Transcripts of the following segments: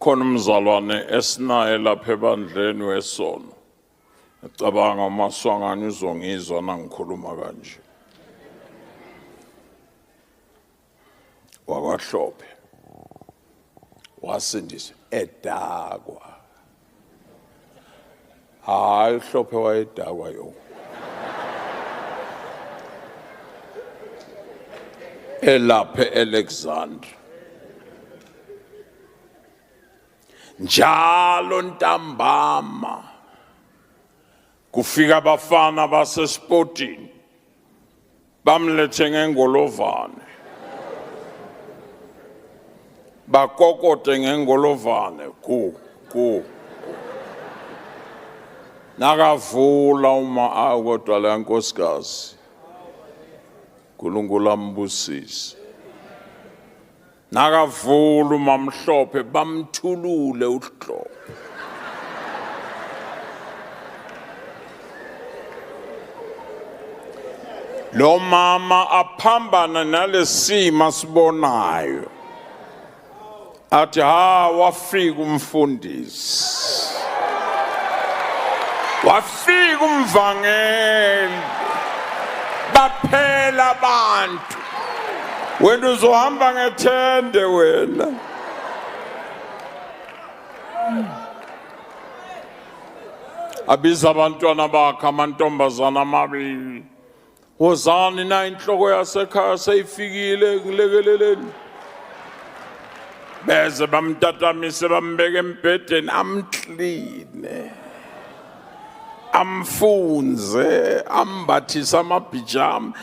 Khona umzalwane esinaye lapha ebandleni wesono. Ngicabanga uMaswangane uzongizwa nangikhuluma kanje. WakwaHlophe. Wasindisa edakwa. Hayi Hlophe wayedakwa yo. Elaphe Alexander. Njalo ntambama kufika abafana basesportini bamlethe ngengolovane bakokote ngengolovane ku nakavula uma kodwa la nkosikazi uNkulunkulu ambusise nakavula uMamhlophe bamthulule uHlophe lo mama aphambana nalesima sibonayo athi wafika umfundisi wafika umvangeli baphela abantu wena uzohamba ngethende wena abiza abantwana bakhe amantombazana amabili wozani na inhloko yasekhaya seyifikile kulekeleleni beze bamtatamise bambeke embhedeni amkline amfunze ambathisa amabhijama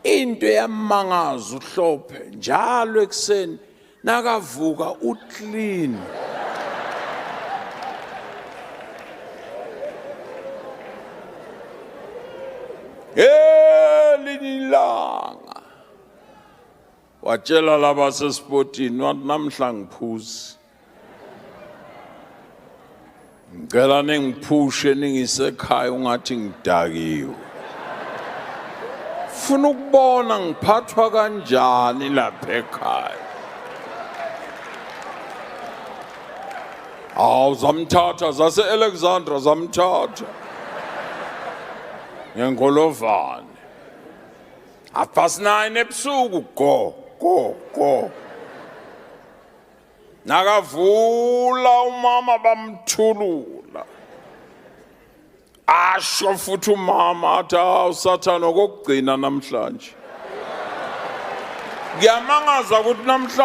into yamangaza uHlophe njalo ekseni nakavuka uclean linilanga watshela laba sesportini wathi namhla ngiphuzi ngicela ningiphushe ningisekhaya ungathi ngidakiwe funa ukubona ngiphathwa kanjani lapha ekhaya zamthatha zase Alexandra zamthatha ngengolovane 9:30 ebusuku go nakavula umama bamthulula asho futhi umama athi usathana okugcina namhlanje ngiyamangaza ukuthi namhlanje